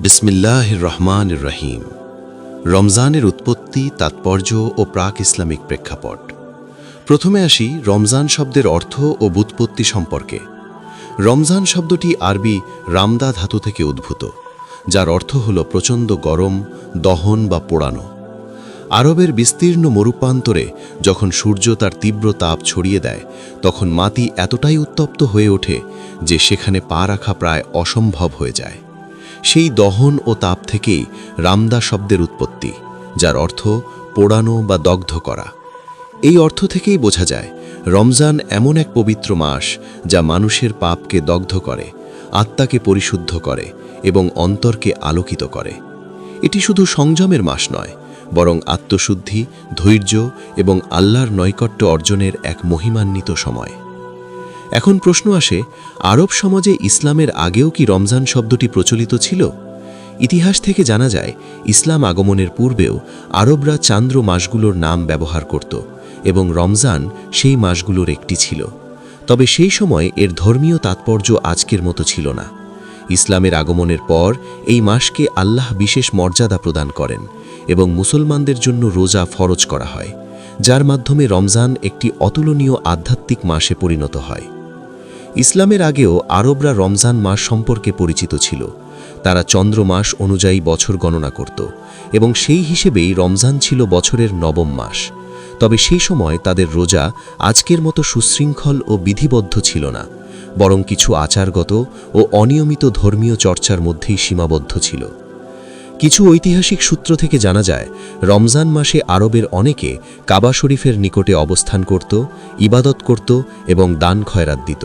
বিসমিল্লাহির রহমানির রহিম। রমজানের উৎপত্তি, তাৎপর্য ও প্রাক ইসলামিক প্রেক্ষাপট। প্রথমে আসি রমজান শব্দের অর্থ ও ব্যুৎপত্তি সম্পর্কে। রমজান শব্দটি আরবি রামদা ধাতু থেকে উদ্ভূত, যার অর্থ হল প্রচণ্ড গরম, দহন বা পোড়ানো। আরবের বিস্তীর্ণ মরুপ্রান্তরে যখন সূর্য তার তীব্র তাপ ছড়িয়ে দেয়, তখন মাটি এতটাই উত্তপ্ত হয়ে ওঠে যে সেখানে পা রাখা প্রায় অসম্ভব হয়ে যায়। সেই দহন ও তাপ থেকেই রামদা শব্দের উৎপত্তি, যার অর্থ পোড়ানো বা দগ্ধ করা। এই অর্থ থেকেই বোঝা যায় রমজান এমন এক পবিত্র মাস যা মানুষের পাপকে দগ্ধ করে, আত্মাকে পরিশুদ্ধ করে এবং অন্তরকে আলোকিত করে। এটি শুধু সংযমের মাস নয়, বরং আত্মশুদ্ধি, ধৈর্য এবং আল্লাহর নৈকট্য অর্জনের এক মহিমান্বিত সময়। এখন প্রশ্ন আসে, আরব সমাজে ইসলামের আগেও কি রমজান শব্দটি প্রচলিত ছিল? ইতিহাস থেকে জানা যায়, ইসলাম আগমনের পূর্বেও আরবরা চান্দ্র মাসগুলোর নাম ব্যবহার করত এবং রমজান সেই মাসগুলোর একটি ছিল। তবে সেই সময় এর ধর্মীয় তাৎপর্য আজকের মতো ছিল না। ইসলামের আগমনের পর এই মাসকে আল্লাহ বিশেষ মর্যাদা প্রদান করেন এবং মুসলমানদের জন্য রোজা ফরজ করা হয়, যার মাধ্যমে রমজান একটি অতুলনীয় আধ্যাত্মিক মাসে পরিণত হয়। ইসলামের আগেও আরবরা রমজান মাস সম্পর্কে পরিচিত ছিল। তারা চন্দ্র মাস অনুযায়ী বছর গণনা করত এবং সেই হিসেবেই রমজান ছিল বছরের নবম মাস। তবে সেই সময় তাদের রোজা আজকের মতো সুশৃঙ্খল ও বিধিবদ্ধ ছিল না, বরং কিছু আচারগত ও অনিয়মিত ধর্মীয় চর্চার মধ্যেই সীমাবদ্ধ ছিল। কিছু ঐতিহাসিক সূত্র থেকে জানা যায়, রমজান মাসে আরবের অনেকে কাবা শরীফের নিকটে অবস্থান করত, ইবাদত করত এবং দান খয়রাত দিত।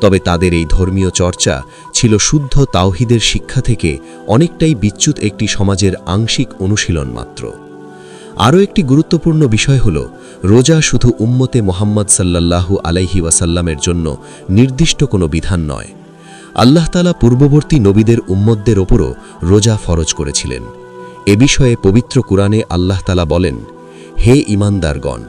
তবে তাদের এই ধর্মীয় চর্চা ছিল শুদ্ধ তাওহীদের শিক্ষা থেকে অনেকটাই বিচ্যুত একটি সমাজের আংশিক অনুশীলন মাত্র। আরও একটি গুরুত্বপূর্ণ বিষয় হল, রোজা শুধু উম্মতে মুহাম্মদ সাল্লাল্লাহু আলাইহি ওয়াসাল্লামের জন্য নির্দিষ্ট কোনো বিধান নয়। আল্লাহ তাআলা পূর্ববর্তী নবীদের উম্মতদের ওপরও রোজা ফরজ করেছিলেন। এ বিষয়ে পবিত্র কুরআনে আল্লাহ তাআলা বলেন, হে ঈমানদারগণ,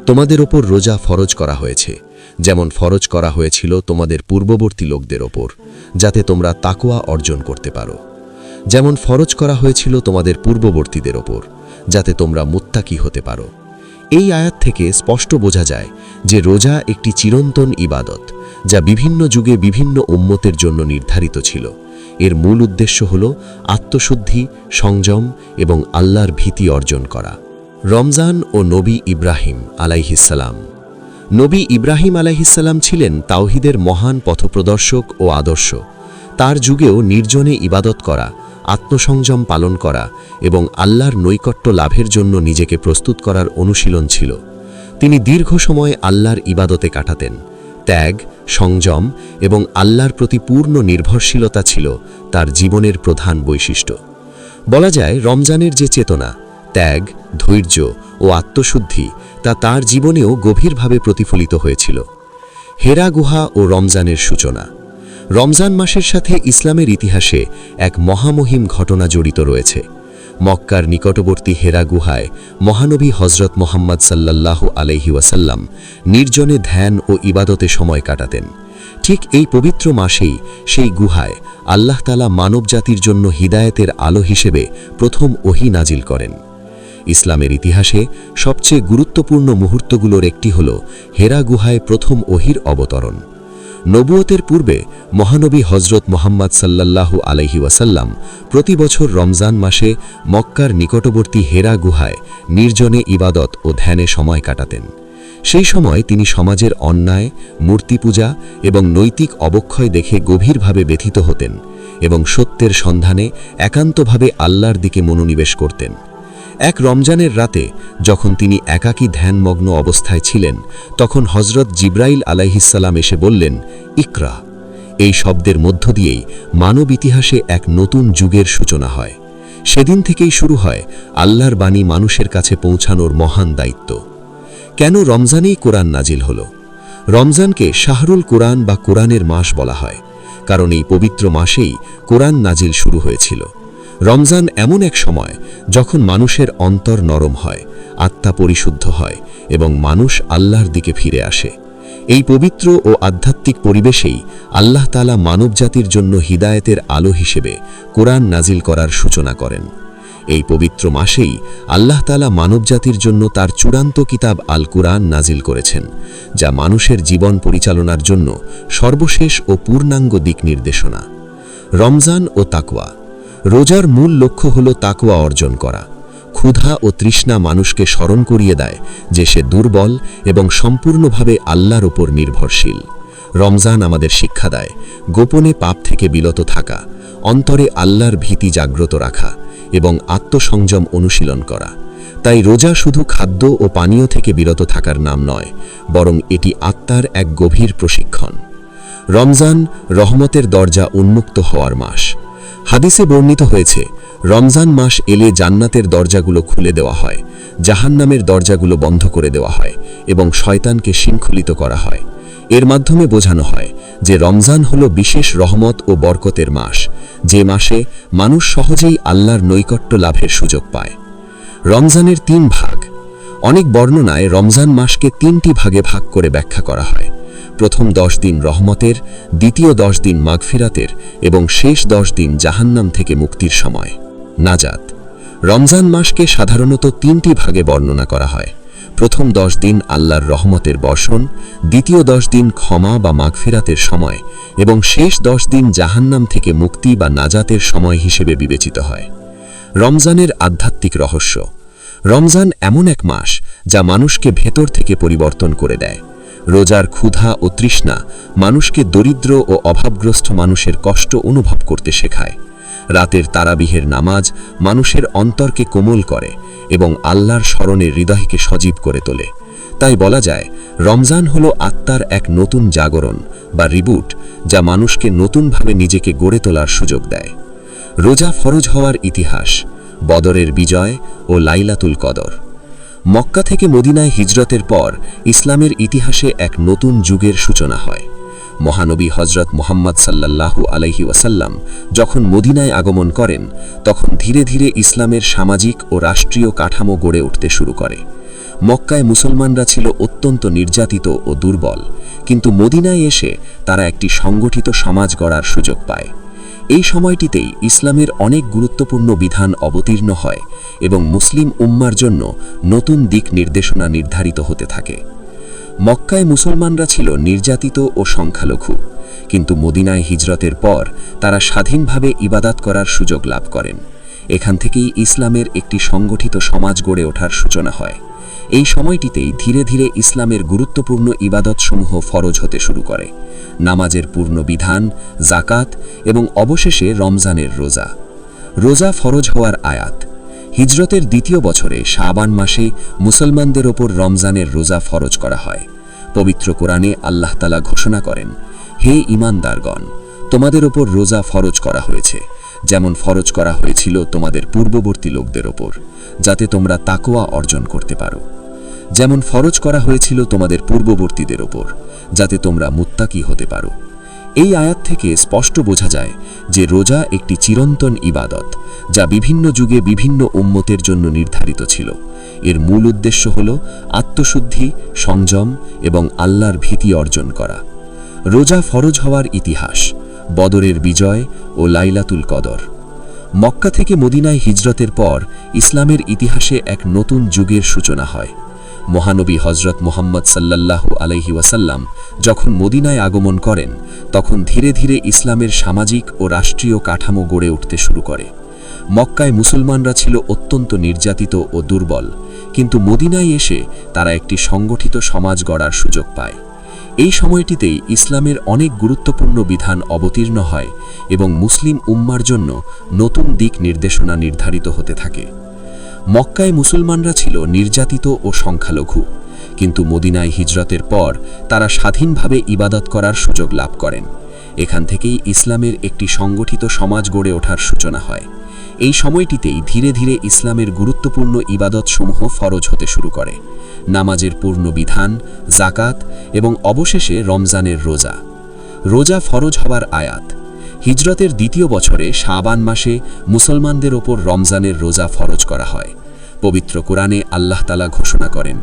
তোমাদের ওপর রোজা ফরজ করা হয়েছে, যেমন ফরজ করা হয়েছিল তোমাদের পূর্ববর্তী লোকদের ওপর, যাতে তোমরা তাকওয়া অর্জন করতে পারো। যেমন ফরজ করা হয়েছিল তোমাদের পূর্ববর্তীদের ওপর, যাতে তোমরা মুত্তাকি হতে পারো। এই আয়াত থেকে স্পষ্ট বোঝা যায় যে রোজা একটি চিরন্তন ইবাদত, যা বিভিন্ন যুগে বিভিন্ন উম্মতের জন্য নির্ধারিত ছিল। এর মূল উদ্দেশ্য হল আত্মশুদ্ধি, সংযম এবং আল্লাহর ভীতি অর্জন করা। রমজান ও নবী ইব্রাহিম আলাইহিসসালাম। নবী ইব্রাহিম আলাইহিসসালাম ছিলেন তাওহীদের মহান পথপ্রদর্শক ও আদর্শ। তার যুগেও নির্জনে ইবাদত করা, আত্মসংযম পালন করা এবং আল্লাহর নৈকট্য লাভের জন্য নিজেকে প্রস্তুত করার অনুশীলন ছিল। তিনি দীর্ঘ সময় আল্লাহর ইবাদতে কাটাতেন। ত্যাগ, সংযম এবং আল্লাহর প্রতি পূর্ণ নির্ভরশীলতা ছিল তার জীবনের প্রধান বৈশিষ্ট্য। বলা যায়, রমজানের যে চেতনা, ত্যাগ, ধৈর্য ও আত্মশুদ্ধি তা তার জীবনেও গভীরভাবে প্রতিফলিত হয়েছিল। হেরা গুহা ও রমজানের সূচনা। রমজান মাসের সাথে ইসলামের ইতিহাসে এক মহামহিম ঘটনা জড়িত রয়েছে। মক্কার নিকটবর্তী হেরা গুহায় মহানবী হযরত মুহাম্মদ সাল্লাল্লাহু আলাইহি ওয়াসাল্লাম নির্জনে ধ্যান ও ইবাদতে সময় কাটাতেন। ঠিক এই পবিত্র মাসেই সেই গুহায় আল্লাহ তাআলা মানবজাতির জন্য হিদায়াতের আলো হিসেবে প্রথম ওহী নাজিল করেন। ইসলামের ইতিহাসে সবচেয়ে গুরুত্বপূর্ণ মুহূর্তগুলোর একটি হল হেরা গুহায় প্রথম ওহীর অবতরণ। নবুয়তের পূর্বে মহানবী হযরত মুহাম্মদ সাল্লাল্লাহু আলাইহি ওয়াসাল্লাম প্রতি বছর রমজান মাসে মক্কার নিকটবর্তী হেরা গুহায় নির্জনে ইবাদত ও ধ্যানে সময় কাটাতেন। সেই সময় তিনি সমাজের অন্যায়, মূর্তি পূজা এবং নৈতিক অবক্ষয় দেখে গভীরভাবে ব্যথিত হতেন এবং সত্যের সন্ধানে একান্তভাবে আল্লাহর দিকে মনোনিবেশ করতেন। এক রমজানের রাতে যখন তিনি একাকী ধ্যানমগ্ন অবস্থায় ছিলেন, তখন হযরত জিবরাইল আলাইহিসসালাম এসে বললেন, ইকরা। এই শব্দের মধ্য দিয়েই মানব ইতিহাসে এক নতুন যুগের সূচনা হয়। সেদিন থেকেই শুরু হয় আল্লাহর বাণী মানুষের কাছে পৌঁছানোর মহান দায়িত্ব। কেন রমজানেই কোরআন নাজিল হল? রমজানকে শাহরুল কোরআন বা কোরআনের মাস বলা হয়, কারণ এই পবিত্র মাসেই কোরআন নাজিল শুরু হয়েছিল। রমজান এমন এক সময় যখন মানুষের অন্তর নরম হয়, আত্মা পরিশুদ্ধ হয় এবং মানুষ আল্লাহর দিকে ফিরে আসে। এই পবিত্র ও আধ্যাত্মিক পরিবেশেই আল্লাহ তাআলা মানবজাতির জন্য হিদায়েতের আলো হিসেবে কোরআন নাজিল করার সূচনা করেন। এই পবিত্র মাসেই আল্লাহ তাআলা মানবজাতির জন্য তার চূড়ান্ত কিতাব আল কুরআন নাজিল করেছেন, যা মানুষের জীবন পরিচালনার জন্য সর্বশেষ ও পূর্ণাঙ্গ দিক নির্দেশনা। রমজান ও তাকওয়া। রোজার মূল লক্ষ্য হল তাকওয়া অর্জন করা। ক্ষুধা ও তৃষ্ণা মানুষকে স্মরণ করিয়ে দেয় যে সে দুর্বল এবং সম্পূর্ণভাবে আল্লাহর ওপর নির্ভরশীল। রমজান আমাদের শিক্ষা দেয় গোপনে পাপ থেকে বিরত থাকা, অন্তরে আল্লাহর ভীতি জাগ্রত রাখা এবং আত্মসংযম অনুশীলন করা। তাই রোজা শুধু খাদ্য ও পানীয় থেকে বিরত থাকার নাম নয়, বরং এটি আত্মার এক গভীর প্রশিক্ষণ। রমজান রহমতের দরজা উন্মুক্ত হওয়ার মাস। হাদিসে বর্ণিত হয়েছে, রমজান মাস এলে জান্নাতের দরজাগুলো খুলে দেওয়া হয়, জাহান্নামের দরজাগুলো বন্ধ করে দেওয়া হয় এবং শয়তানকে শৃঙ্খলিত করা হয়। এর মাধ্যমে বোঝানো হয় যে রমজান হলো বিশেষ রহমত ও বরকতের মাস, যে মাসে মানুষ সহজেই আল্লাহর নৈকট্য লাভের সুযোগ পায়। রমজানের 3 ভাগ। অনেক বর্ণনায় রমজান মাসকে 3টি ভাগে ভাগ করে ব্যাখ্যা করা হয়। প্রথম 10 দিন রহমতের, দ্বিতীয় 10 দিন মাগফিরাতের এবং শেষ 10 দিন জাহান্নাম থেকে মুক্তির সময়, নাজাত। রমজান মাসকে সাধারণত 3টি ভাগে বর্ণনা করা হয়। প্রথম 10 দিন আল্লাহর রহমতের বর্ষণ, দ্বিতীয় 10 দিন ক্ষমা বা মাগফিরাতের সময় এবং শেষ 10 দিন জাহান্নাম থেকে মুক্তি বা নাজাতের সময় হিসেবে বিবেচিত হয়। রমজানের আধ্যাত্মিক রহস্য। রমজান এমন এক মাস যা মানুষকে ভেতর থেকে পরিবর্তন করে দেয়। রোজার ক্ষুধা ও তৃষ্ণা মানুষকে দরিদ্র ও অভাবগ্রস্ত মানুষের কষ্ট অনুভব করতে শেখায়। রাতের তারাবিহের নামাজ মানুষের অন্তরকে কোমল করে এবং আল্লাহর স্মরণে হৃদয়কে সজীব করে তোলে। তাই বলা যায়, রমজান হলো আত্মার এক নতুন জাগরণ বা রিবুট, যা মানুষকে নতুনভাবে নিজেকে গড়ে তোলার সুযোগ দেয়। রোজা ফরজ হওয়ার ইতিহাস। বদরের বিজয় ও লাইলাতুল কদর। মক্কা থেকে মদিনায় হিজরতের পর ইসলামের ইতিহাসে এক নতুন যুগের সূচনা হয়। মহানবী হজরত মুহাম্মদ সাল্লাল্লাহু আলাইহি ওয়াসাল্লাম যখন মদিনায় আগমন করেন, তখন ধীরে ধীরে ইসলামের সামাজিক ও রাষ্ট্রীয় কাঠামো গড়ে উঠতে শুরু করে। মক্কায় মুসলমানরা ছিল অত্যন্ত নির্যাতিত ও দুর্বল, কিন্তু মদিনায় এসে তারা একটি সংগঠিত সমাজ গড়ার সুযোগ পায়। এই সময়টিতেই ইসলামের অনেক গুরুত্বপূর্ণ বিধান অবতীর্ণ হয় এবং মুসলিম উম্মার জন্য নতুন দিক নির্দেশনা নির্ধারিত হতে থাকে। মক্কায় মুসলমানরা ছিল নির্যাতিত ও সংখ্যালঘু, কিন্তু মদিনায় হিজরতের পর তারা স্বাধীনভাবে ইবাদত করার সুযোগ লাভ করেন। এখান থেকেই ইসলামের একটি সংগঠিত সমাজ গড়ে ওঠার সূচনা হয়। এই সময়টিতেই ধীরে ধীরে ইসলামের গুরুত্বপূর্ণ ইবাদতসমূহ ফরজ হতে শুরু করে। নামাজের পূর্ণ বিধান, যাকাত এবং অবশেষে রমজানের রোজা। রোজা ফরজ হওয়ার আয়াত। হিজরতের দ্বিতীয় বছরে শাবান মাসে মুসলমানদের ওপর রমজানের রোজা ফরজ করা হয়। পবিত্র কোরআনে আল্লাহ তাআলা ঘোষণা করেন, হে ঈমানদারগণ, তোমাদের ওপর রোজা ফরজ করা হয়েছে, যেমন ফরজ করা হয়েছিল তোমাদের পূর্ববর্তী লোকদের ওপর, যাতে তোমরা তাকওয়া অর্জন করতে পারো। যেমন ফরজ করা হয়েছিল তোমাদের পূর্ববর্তীদের ওপর, যাতে তোমরা মুত্তাকি হতে পারো। এই আয়াত থেকে স্পষ্ট বোঝা যায় যে রোজা একটি চিরন্তন ইবাদত, যা বিভিন্ন যুগে বিভিন্ন উম্মতের জন্য নির্ধারিত ছিল। এর মূল উদ্দেশ্য হল আত্মশুদ্ধি, সংযম এবং আল্লাহর ভীতি অর্জন করা। রোজা ফরজ হওয়ার ইতিহাস। বদরের বিজয় ও লাইলাতুল কদর। মক্কা থেকে মদিনায় হিজরতের পর ইসলামের ইতিহাসে এক নতুন যুগের সূচনা হয়। মহানবী হজরত মুহাম্মদ সাল্লাল্লাহু আলাইহি ওয়াসাল্লাম যখন মদিনায় আগমন করেন, তখন ধীরে ধীরে ইসলামের সামাজিক ও রাষ্ট্রীয় কাঠামো গড়ে উঠতে শুরু করে। মক্কায় মুসলমানরা ছিল অত্যন্ত নির্যাতিত ও দুর্বল, কিন্তু মদিনায় এসে তারা একটি সংগঠিত সমাজ গড়ার সুযোগ পায়। এই সময়টিতেই ইসলামের অনেক গুরুত্বপূর্ণ বিধান অবতীর্ণ হয় এবং মুসলিম উম্মার জন্য নতুন দিক নির্দেশনা নির্ধারিত হতে থাকে। মক্কায় মুসলমানরা ছিল নির্যাতিত ও সংখ্যালঘু, কিন্তু মদিনায় হিজরতের পর তারা স্বাধীনভাবে ইবাদত করার সুযোগ লাভ করেন। এখান থেকেই ইসলামের একটি সংগঠিত সমাজ গড়ে ওঠার সূচনা হয়। এই সময়টিতেই ধীরে ধীরে ইসলামের গুরুত্বপূর্ণ ইবাদতসমূহ ফরজ হতে শুরু করে। নামাজের পূর্ণ বিধান, যাকাত এবং অবশেষে রমজানের রোজা। রোজা ফরজ হওয়ার আয়াত। হিজরতের দ্বিতীয় বছরে শাবান মাসে মুসলমানদের ওপর রমজানের রোজা ফরজ করা হয়। পবিত্র কোরআনে আল্লাহ তাআলা ঘোষণা করেন,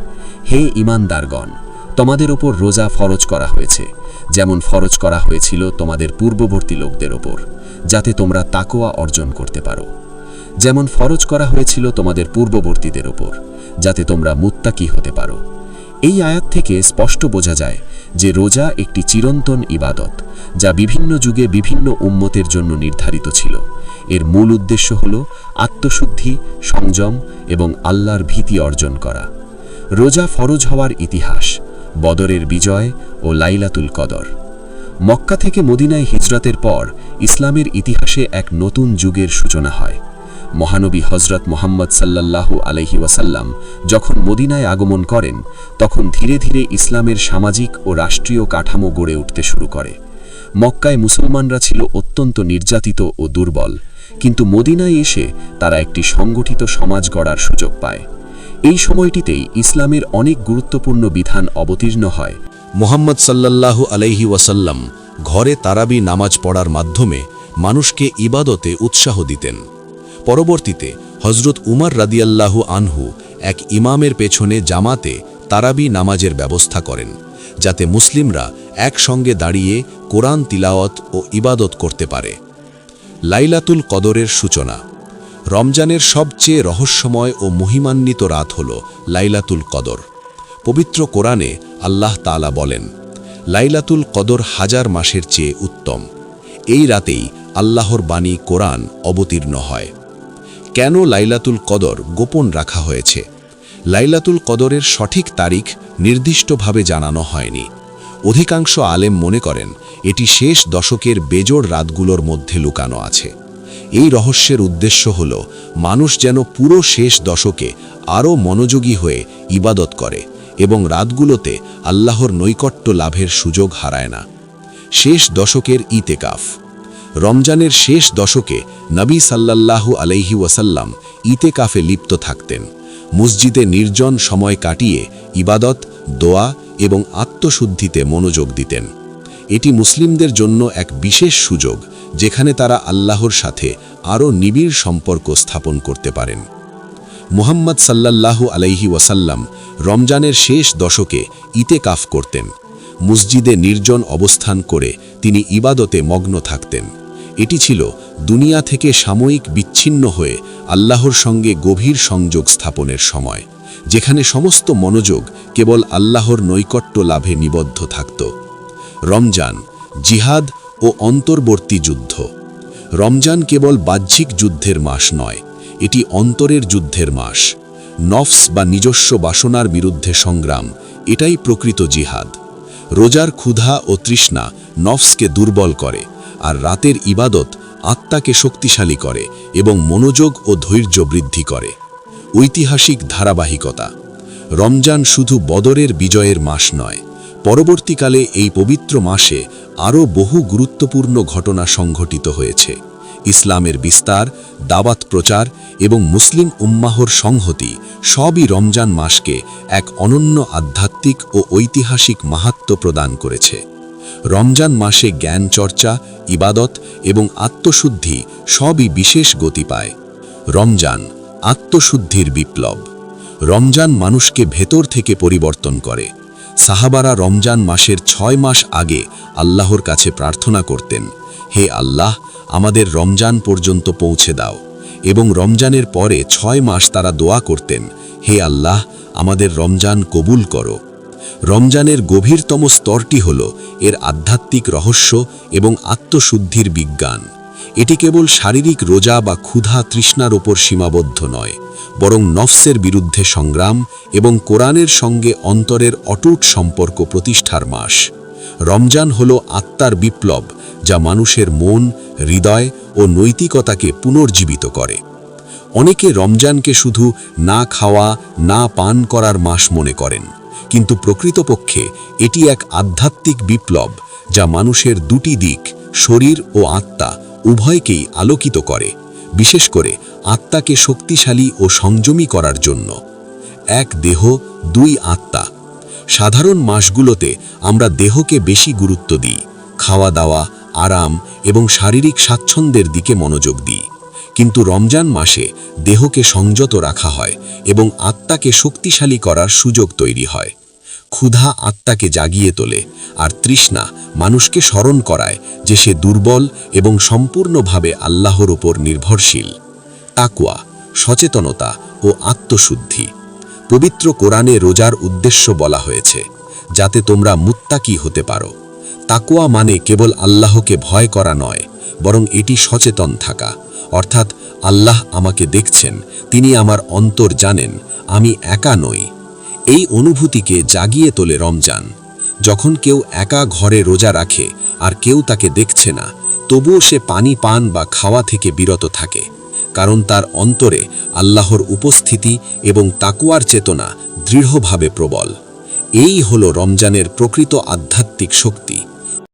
হে ঈমানদারগণ, তোমাদের ওপর রোজা ফরজ করা হয়েছে, যেমন ফরজ করা হয়েছিল তোমাদের পূর্ববর্তী লোকদের ওপর, যাতে তোমরা তাকওয়া অর্জন করতে পারো। যেমন ফরজ করা হয়েছিল তোমাদের পূর্ববর্তীদের ওপর, যাতে তোমরা মুত্তাকি হতে পারো। এই আয়াত থেকে স্পষ্ট বোঝা যায় যে রোজা একটি চিরন্তন ইবাদত, যা বিভিন্ন যুগে বিভিন্ন উম্মতের জন্য নির্ধারিত ছিল। এর মূল উদ্দেশ্য হল আত্মশুদ্ধি, সংযম এবং আল্লাহর ভীতি অর্জন করা। রোজা ফরজ হওয়ার ইতিহাস: বদরের বিজয় ও লাইলাতুল কদর। মক্কা থেকে মদিনায় হিজরতের পর ইসলামের ইতিহাসে এক নতুন যুগের সূচনা হয়। মহানবী হজরত মুহাম্মদ সাল্লাল্লাহু আলাইহি ওয়াসাল্লাম যখন মদিনায় আগমন করেন, তখন ধীরে ধীরে ইসলামের সামাজিক ও রাষ্ট্রীয় কাঠামো গড়ে উঠতে শুরু করে। মক্কায় মুসলমানরা ছিল অত্যন্ত নির্যাতিত ও দুর্বল, কিন্তু মদিনায় এসে তারা একটি সংগঠিত সমাজ গড়ার সুযোগ পায়। এই সময়টিতেই ইসলামের অনেক গুরুত্বপূর্ণ বিধান অবতীর্ণ হয়। মুহাম্মদ সাল্লাল্লাহু আলাইহি ওয়াসাল্লাম ঘরে তারাবি নামাজ পড়ার মাধ্যমে মানুষকে ইবাদতে উৎসাহ দিতেন। পরবর্তীতে হজরত উমর রাদিয়াল্লাহু আনহু এক ইমামের পেছনে জামাতে তারাবি নামাজের ব্যবস্থা করেন, যাতে মুসলিমরা একসঙ্গে দাঁড়িয়ে কোরআন তিলাওয়াত ও ইবাদত করতে পারে। লাইলাতুল কদরের সূচনা। রমজানের সবচেয়ে রহস্যময় ও মহিমান্বিত রাত হল লাইলাতুল কদর। পবিত্র কোরআনে আল্লাহ তাআলা বলেন, লাইলাতুল কদর হাজার মাসের চেয়ে উত্তম। এই রাতেই আল্লাহর বাণী কোরআন অবতীর্ণ হয়। কেন লাইলাতুল কদর গোপন রাখা হয়েছে? লাইলাতুল কদরের সঠিক তারিখ নির্দিষ্টভাবে জানানো হয়নি। অধিকাংশ আলেম মনে করেন এটি শেষ দশকের বেজোড় রাতগুলোর মধ্যে লুকানো আছে। এই রহস্যের উদ্দেশ্য হল মানুষ যেন পুরো শেষ দশকে আরও মনোযোগী হয়ে ইবাদত করে এবং রাতগুলোতে আল্লাহর নৈকট্য লাভের সুযোগ হারায় না। শেষ দশকের ইতেকাফ। রমজানের শেষ দশকে নবী সাল্লাল্লাহু আলাইহি ওয়াসাল্লাম ইতেকাফে লিপ্ত থাকতেন। মসজিদে নির্জন সময় কাটিয়ে ইবাদত, দোয়া এবং আত্মশুদ্ধিতে মনোযোগ দিতেন। এটি মুসলিমদের জন্য এক বিশেষ সুযোগ, যেখানে তারা আল্লাহর সাথে আরও নিবিড় সম্পর্ক স্থাপন করতে পারেন। মুহাম্মদ সাল্লাল্লাহু আলাইহি ওয়াসাল্লাম রমজানের শেষ দশকে ইতেকাফ করতেন। মসজিদে নির্জন অবস্থান করে তিনি ইবাদতে মগ্ন থাকতেন। এটি ছিল দুনিয়া থেকে সাময়িক বিচ্ছিন্ন হয়ে আল্লাহর সঙ্গে গভীর সংযোগ স্থাপনের সময়, যেখানে সমস্ত মনোযোগ কেবল আল্লাহর নৈকট্য লাভে নিবদ্ধ থাকত। রমজান, জিহাদ ও অন্তর্বর্তী যুদ্ধ। রমজান কেবল বাহ্যিক যুদ্ধের মাস নয়, এটি অন্তরের যুদ্ধের মাস। নফস বা নিজস্ব বাসনার বিরুদ্ধে সংগ্রাম, এটাই প্রকৃত জিহাদ। রোজার ক্ষুধা ও তৃষ্ণা নফসকে দুর্বল করে, আর রাতের ইবাদত আত্মাকে শক্তিশালী করে এবং মনোযোগ ও ধৈর্য বৃদ্ধি করে। ঐতিহাসিক ধারাবাহিকতা। রমজান শুধু বদরের বিজয়ের মাস নয়, পরবর্তীকালে এই পবিত্র মাসে আরও বহু গুরুত্বপূর্ণ ঘটনা সংঘটিত হয়েছে। ইসলামের বিস্তার, দাওয়াত প্রচার এবং মুসলিম উম্মাহর সংহতি সবই রমজান মাসকে এক অনন্য আধ্যাত্মিক ও ঐতিহাসিক মাহাত্ম্য প্রদান করেছে। রমজান মাসে জ্ঞান চর্চা, ইবাদত এবং আত্মশুদ্ধি সবই বিশেষ গতি পায়। রমজান আত্মশুদ্ধির বিপ্লব। রমজান মানুষকে ভেতর থেকে পরিবর্তন করে। সাহাবারা রমজান মাসের 6 মাস আগে আল্লাহর কাছে প্রার্থনা করতেন, হে আল্লাহ, আমাদের রমজান পর্যন্ত পৌঁছে দাও। এবং রমজানের পরে 6 মাস তারা দোয়া করতেন, হে আল্লাহ, আমাদের রমজান কবুল করো। রমজানের গভীরতম স্তরটি হল এর আধ্যাত্মিক রহস্য এবং আত্মশুদ্ধির বিজ্ঞান। এটি কেবল শারীরিক রোজা বা ক্ষুধা তৃষ্ণার ওপর সীমাবদ্ধ নয়, বরং নফসের বিরুদ্ধে সংগ্রাম এবং কোরআনের সঙ্গে অন্তরের অটুট সম্পর্ক প্রতিষ্ঠার মাস। রমজান হল আত্মার বিপ্লব, যা মানুষের মন, হৃদয় ও নৈতিকতাকে পুনর্জীবিত করে। অনেকে রমজানকে শুধু না খাওয়া, না পান করার মাস মনে করেন, কিন্তু প্রকৃতপক্ষে এটি এক আধ্যাত্মিক বিপ্লব, যা মানুষের দুটি দিক, শরীর ও আত্মা উভয়কেই আলোকিত করে, বিশেষ করে আত্মাকে শক্তিশালী ও সংযমী করার জন্য। এক দেহ, দুই আত্মা। সাধারণ মাসগুলোতে আমরা দেহকে বেশি গুরুত্ব দিই, খাওয়া দাওয়া, আরাম এবং শারীরিক স্বাচ্ছন্দ্যের দিকে মনোযোগ দিই। কিন্তু রমজান মাসে দেহকে সংযত রাখা হয় এবং আত্মাকে শক্তিশালী করার সুযোগ তৈরি হয়। ক্ষুধা আত্মাকে জাগিয়ে তোলে, আর তৃষ্ণা মানুষকে স্মরণ করায় যে সে দুর্বল এবং সম্পূর্ণভাবে আল্লাহর ওপর নির্ভরশীল। তাকওয়া, সচেতনতা ও আত্মশুদ্ধি। পবিত্র কোরআনে রোজার উদ্দেশ্য বলা হয়েছে, যাতে তোমরা মুত্তাকি হতে পারো। তাকওয়া মানে কেবল আল্লাহকে ভয় করা নয়, বরং এটি সচেতন থাকা, অর্থাৎ আল্লাহ আমাকে দেখছেন, তিনি আমার অন্তর জানেন, আমি একা নই। এই অনুভূতিকে জাগিয়ে তোলে রমজান। যখন কেউ একা ঘরে রোজা রাখে আর কেউ তাকে দেখছে না, তবুও সে পানি পান বা খাওয়া থেকে বিরত থাকে, কারণ তার অন্তরে আল্লাহর উপস্থিতি এবং তাকওয়ার চেতনা দৃঢ়ভাবে প্রবল। এই হলো রমজানের প্রকৃত আধ্যাত্মিক শক্তি।